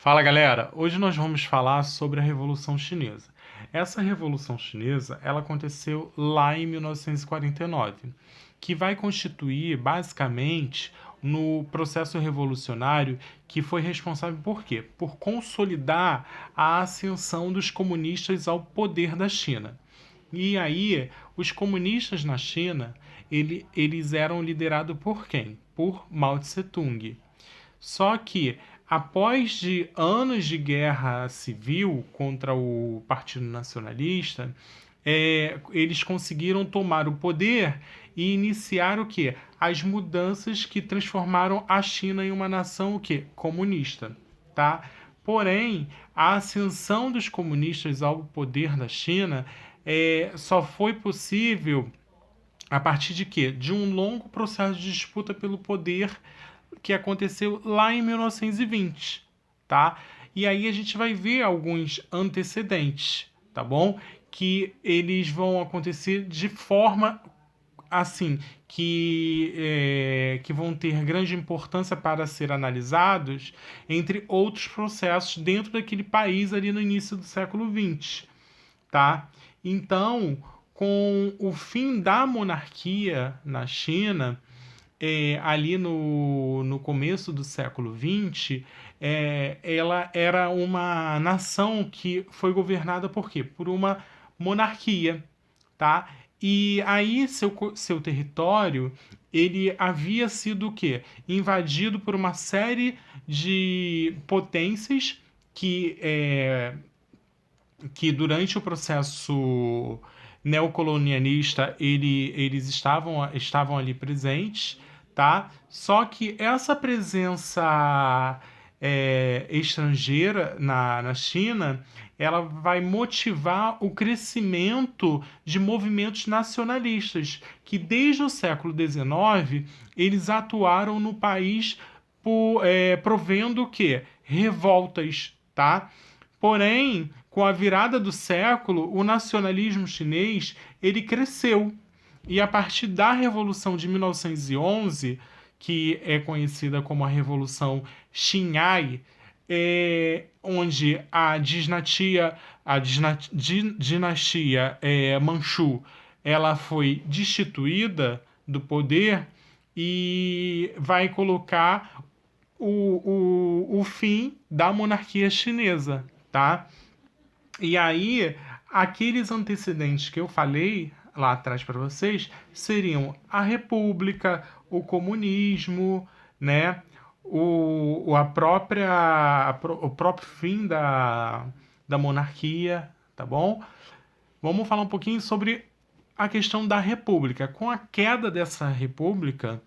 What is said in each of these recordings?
Fala galera, hoje nós vamos falar sobre a Revolução Chinesa. Essa Revolução Chinesa, ela aconteceu lá em 1949, que vai constituir basicamente no processo revolucionário que foi responsável por quê? Por consolidar a ascensão dos comunistas ao poder da China. E aí, os comunistas na China, eles eram liderados por quem? Por Mao Tse-tung. Só que, após de anos de guerra civil contra o Partido Nacionalista, eles conseguiram tomar o poder e iniciar o quê? As mudanças que transformaram a China em uma nação o quê? Comunista, tá? Porém, a ascensão dos comunistas ao poder da China só foi possível a partir de quê? De um longo processo de disputa pelo poder que aconteceu lá em 1920, tá? E aí a gente vai ver alguns antecedentes, tá bom? Que eles vão acontecer de forma assim que vão ter grande importância para ser analisados entre outros processos dentro daquele país ali no início do século XX, tá? Então, com o fim da monarquia na China, ali no começo do século XX, ela era uma nação que foi governada por quê? Por uma monarquia, tá? E aí seu território ele havia sido o quê? Invadido por uma série de potências que durante o processo neocolonialista eles estavam ali presentes, tá? Só que essa presença estrangeira na China, ela vai motivar o crescimento de movimentos nacionalistas, que desde o século XIX eles atuaram no país provendo o quê? Revoltas, tá? Porém, com a virada do século, o nacionalismo chinês ele cresceu. E a partir da Revolução de 1911, que é conhecida como a Revolução Xinhai, onde a dinastia Manchu ela foi destituída do poder e vai colocar o fim da monarquia chinesa, tá? E aí, aqueles antecedentes que eu falei lá atrás para vocês seriam a república, o comunismo, né? O próprio fim da monarquia, tá bom? Vamos falar um pouquinho sobre a questão da república. Com a queda dessa república,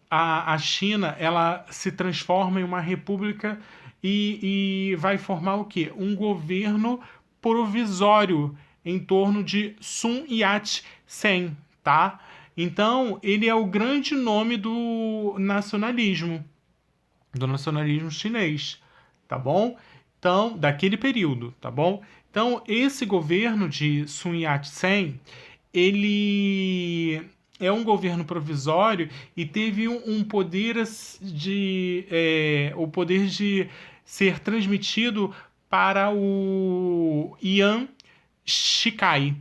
a China ela se transforma em uma república e vai formar o quê? Um governo provisório em torno de Sun Yat-sen, tá? Então, ele é o grande nome do nacionalismo chinês, tá bom? Então, daquele período, tá bom? Então, esse governo de Sun Yat-sen, ele é um governo provisório e teve um poder o poder de ser transmitido para o Yuan Shikai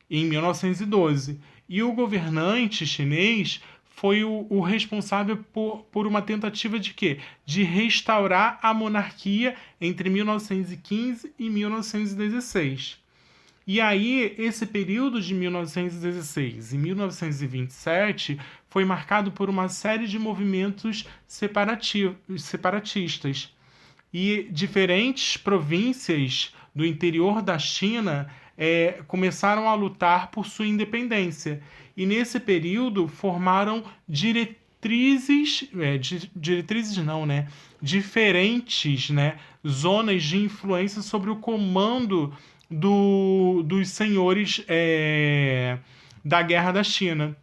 em 1912. E o governante chinês foi o responsável por uma tentativa de quê? De restaurar a monarquia entre 1915 e 1916. E aí, esse período de 1916 e 1927 foi marcado por uma série de movimentos separatistas. E diferentes províncias do interior da China começaram a lutar por sua independência. E nesse período formaram diretrizes não, né? Diferentes, né? Zonas de influência sobre o comando dos senhores da Guerra da China,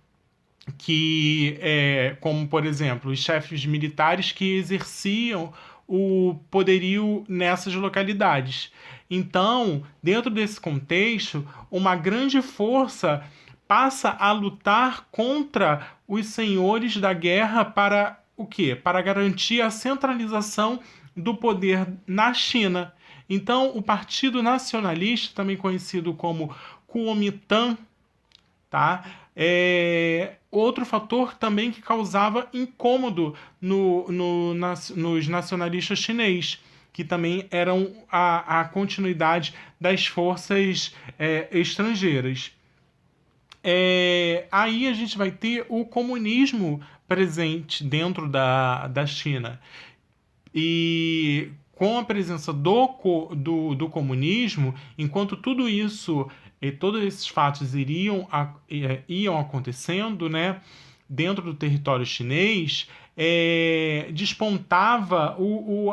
como por exemplo, os chefes militares que exerciam o poderio nessas localidades. Então, dentro desse contexto, uma grande força passa a lutar contra os senhores da guerra para o quê? Para garantir a centralização do poder na China. Então, o Partido Nacionalista, também conhecido como Kuomintang, tá? Outro fator também que causava incômodo nos nacionalistas chineses, que também eram a continuidade das forças estrangeiras. Aí a gente vai ter o comunismo presente dentro da China. E com a presença do comunismo, enquanto tudo isso e todos esses fatos iam acontecendo, né, dentro do território chinês, despontava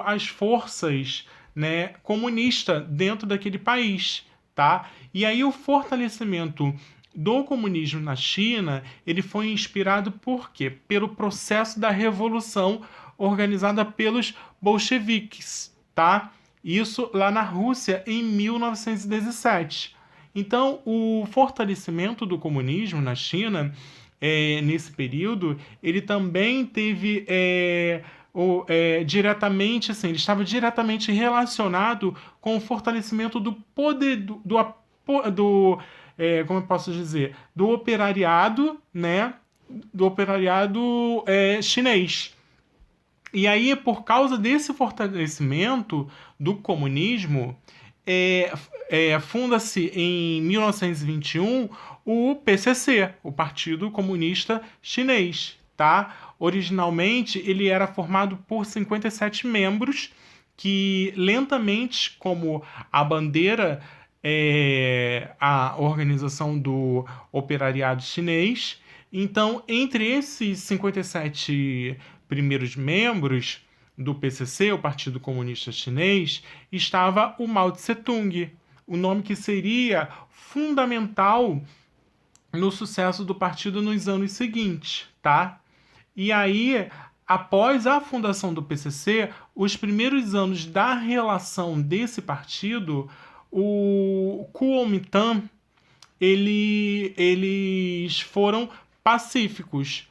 as forças, né, comunistas dentro daquele país, tá? E aí o fortalecimento do comunismo na China, ele foi inspirado por quê? Pelo processo da revolução organizada pelos bolcheviques, tá? Isso lá na Rússia em 1917. Então, o fortalecimento do comunismo na China, nesse período, ele também teve diretamente, assim, ele estava diretamente relacionado com o fortalecimento do poder como eu posso dizer, do operariado, né? Do operariado chinês. E aí, por causa desse fortalecimento do comunismo, funda-se em 1921 o PCC, o Partido Comunista Chinês, tá? Originalmente, ele era formado por 57 membros que, lentamente, como a bandeira, a organização do operariado chinês. Então, entre esses 57 primeiros membros do PCC, o Partido Comunista Chinês, estava o Mao Tse-tung, o nome que seria fundamental no sucesso do partido nos anos seguintes, tá? E aí, após a fundação do PCC, os primeiros anos da relação desse partido, o Kuomintang, eles foram pacíficos.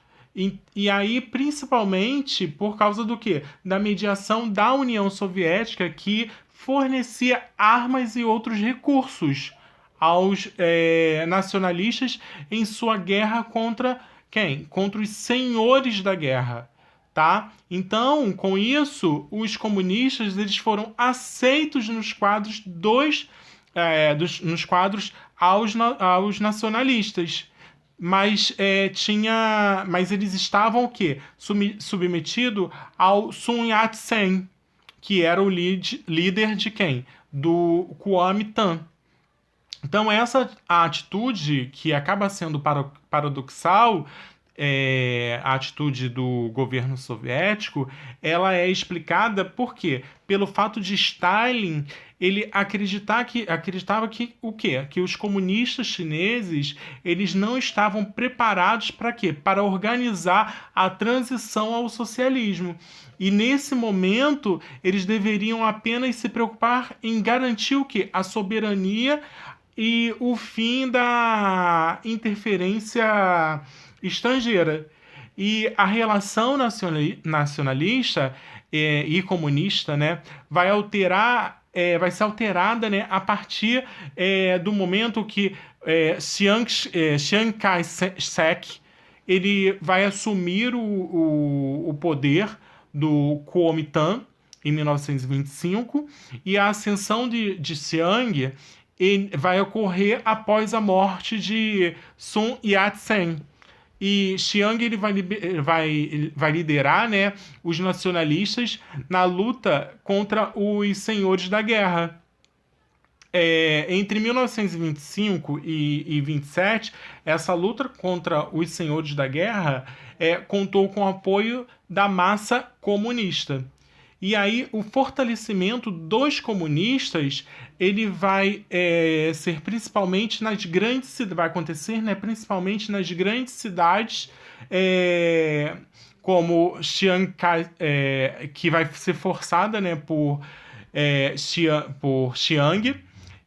E aí, principalmente, por causa do quê? Da mediação da União Soviética, que fornecia armas e outros recursos aos nacionalistas em sua guerra contra quem? Contra os senhores da guerra, tá? Então, com isso, os comunistas eles foram aceitos nos quadros nos quadros aos nacionalistas. Mas eles estavam o quê? Submetido ao Sun Yat-sen, que era o líder de quem? Do Kuomintang. Então, essa atitude, que acaba sendo paradoxal, a atitude do governo soviético, ela é explicada por quê? Pelo fato de Stalin ele acreditava que o quê? Que os comunistas chineses eles não estavam preparados para quê? Para organizar a transição ao socialismo. E nesse momento eles deveriam apenas se preocupar em garantir o quê? A soberania e o fim da interferência estrangeira. E a relação nacionalista e comunista, né, vai ser alterada, né, a partir do momento que Chiang Kai-shek ele vai assumir o poder do Kuomintang em 1925 e a ascensão de Chiang vai ocorrer após a morte de Sun Yat-sen. E Chiang ele vai liderar, né, os nacionalistas na luta contra os senhores da guerra. Entre 1925 e 27, essa luta contra os senhores da guerra contou com o apoio da massa comunista. E aí o fortalecimento dos comunistas ele vai ser principalmente nas grandes cidades, vai acontecer, né, principalmente nas grandes cidades, como Chiang, que vai ser forçada, né, por Chiang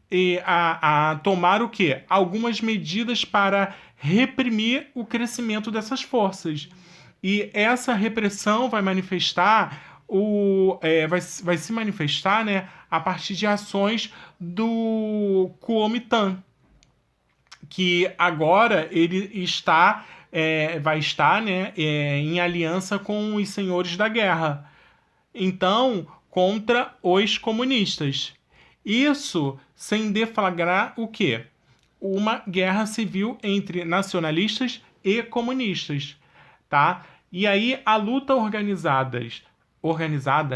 e a tomar o quê? Algumas medidas para reprimir o crescimento dessas forças. E essa repressão vai manifestar vai se manifestar, né, a partir de ações do Kuomintang, que agora ele vai estar, né, em aliança com os senhores da guerra. Então, contra os comunistas. Isso sem deflagrar o quê? Uma guerra civil entre nacionalistas e comunistas, tá? E aí a luta organizada,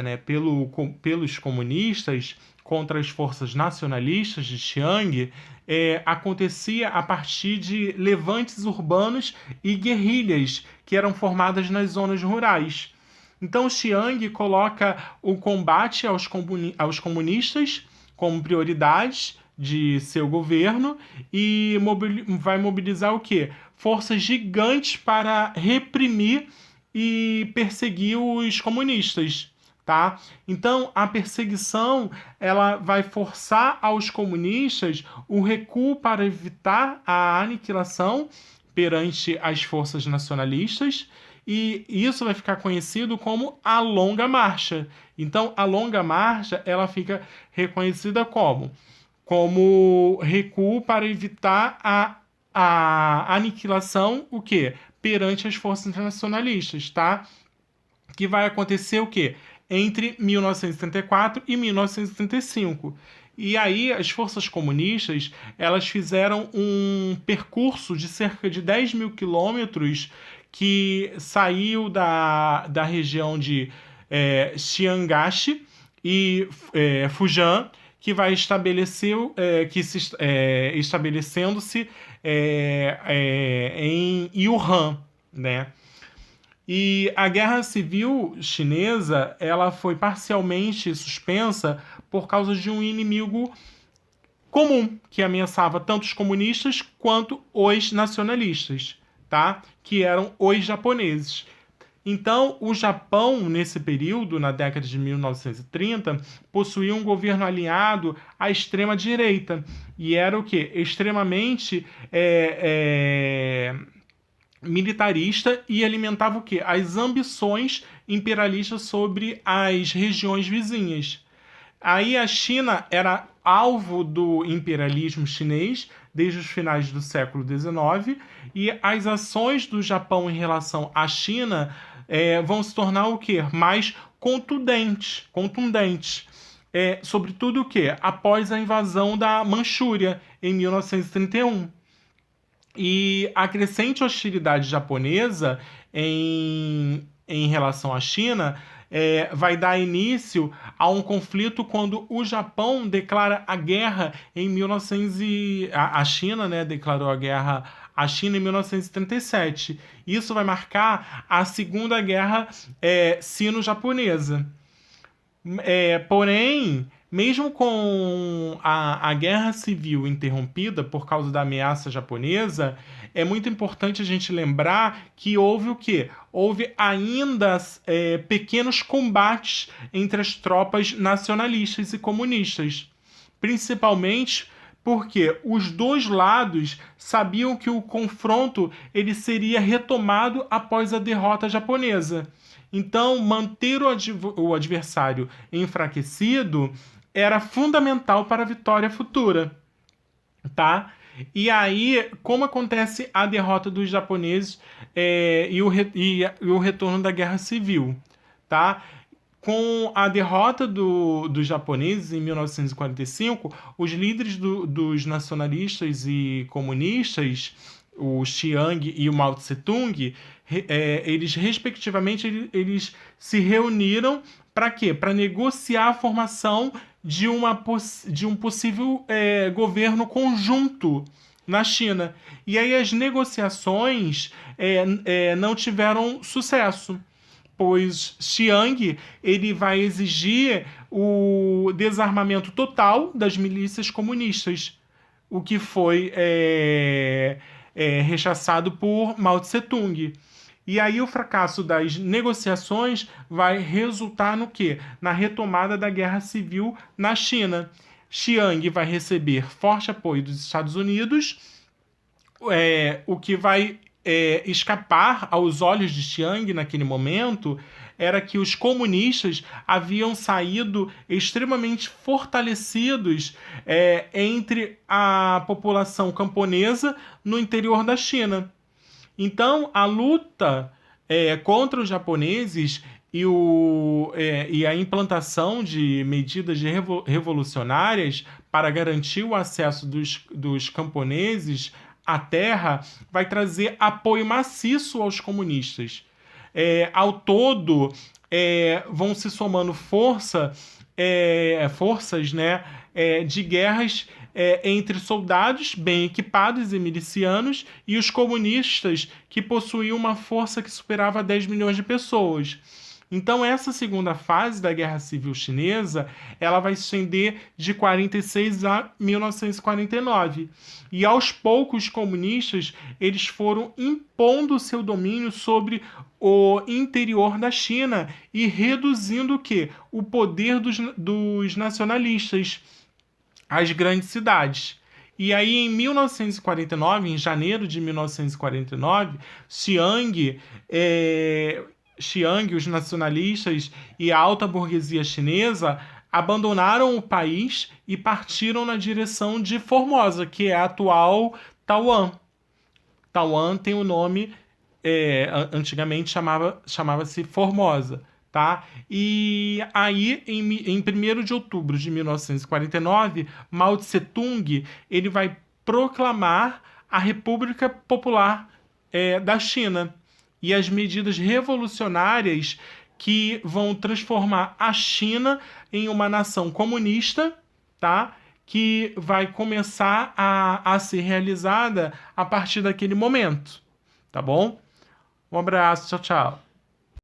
né, pelos comunistas contra as forças nacionalistas de Chiang acontecia a partir de levantes urbanos e guerrilhas que eram formadas nas zonas rurais. Então, Chiang coloca o combate aos comunistas como prioridade de seu governo e vai mobilizar o quê? Forças gigantes para reprimir e perseguir os comunistas, tá? Então, a perseguição ela vai forçar aos comunistas o recuo para evitar a aniquilação perante as forças nacionalistas, e isso vai ficar conhecido como a Longa Marcha. Então, a Longa Marcha ela fica reconhecida como recuo para evitar a aniquilação, o quê? Perante as forças nacionalistas, tá? Que vai acontecer o quê? Entre 1934 e 1935. E aí as forças comunistas elas fizeram um percurso de cerca de 10 mil quilômetros que saiu da região de Chiangashi e Fujian, que vai estabelecendo-se em Wuhan, né? E a Guerra Civil Chinesa ela foi parcialmente suspensa por causa de um inimigo comum que ameaçava tanto os comunistas quanto os nacionalistas, tá? Que eram os japoneses. Então, o Japão, nesse período, na década de 1930, possuía um governo alinhado à extrema-direita. E era o quê? Extremamente militarista e alimentava o quê? As ambições imperialistas sobre as regiões vizinhas. Aí a China era alvo do imperialismo chinês desde os finais do século XIX e as ações do Japão em relação à China vão se tornar o quê? Mais contundentes. Sobretudo o quê? Após a invasão da Manchúria em 1931. E a crescente hostilidade japonesa em relação à China vai dar início a um conflito quando o Japão declara a guerra em 1900 a China, né, declarou a guerra à China em 1937. Isso vai marcar a Segunda Guerra Sino-Japonesa. Porém, mesmo com a guerra civil interrompida por causa da ameaça japonesa, é muito importante a gente lembrar que houve o quê? Houve ainda pequenos combates entre as tropas nacionalistas e comunistas, principalmente porque os dois lados sabiam que o confronto ele seria retomado após a derrota japonesa. Então, manter o adversário enfraquecido era fundamental para a vitória futura, tá? E aí, como acontece a derrota dos japoneses e o retorno da Guerra Civil, tá? Com a derrota dos japoneses em 1945, os líderes dos nacionalistas e comunistas, o Chiang e o Mao Tse-tung, eles respectivamente eles se reuniram para quê? Para negociar a formação de um possível governo conjunto na China. E aí as negociações não tiveram sucesso, pois Chiang ele vai exigir o desarmamento total das milícias comunistas, o que foi rechaçado por Mao Tse-tung. E aí o fracasso das negociações vai resultar no quê? Na retomada da guerra civil na China. Chiang vai receber forte apoio dos Estados Unidos, o que vai escapar aos olhos de Chiang naquele momento era que os comunistas haviam saído extremamente fortalecidos entre a população camponesa no interior da China. Então, a luta contra os japoneses e a implantação de medidas revolucionárias para garantir o acesso dos camponeses à terra vai trazer apoio maciço aos comunistas. Ao todo, vão se somando forças, né, de guerras entre soldados bem equipados e milicianos e os comunistas, que possuíam uma força que superava 10 milhões de pessoas. Então, essa segunda fase da Guerra Civil Chinesa, ela vai se estender de 46 a 1949. E aos poucos, os comunistas, eles foram impondo seu domínio sobre o interior da China e reduzindo o quê? O poder dos nacionalistas, as grandes cidades. E aí, em 1949, em janeiro de 1949, Chiang, os nacionalistas e a alta burguesia chinesa abandonaram o país e partiram na direção de Formosa, que é a atual Taiwan. Taiwan tem o nome, antigamente chamava-se Formosa. Tá? E aí, em 1º de outubro de 1949, Mao Tse-tung ele vai proclamar a República Popular da China e as medidas revolucionárias que vão transformar a China em uma nação comunista, tá? Que vai começar a ser realizada a partir daquele momento, tá bom? Um abraço, tchau, tchau.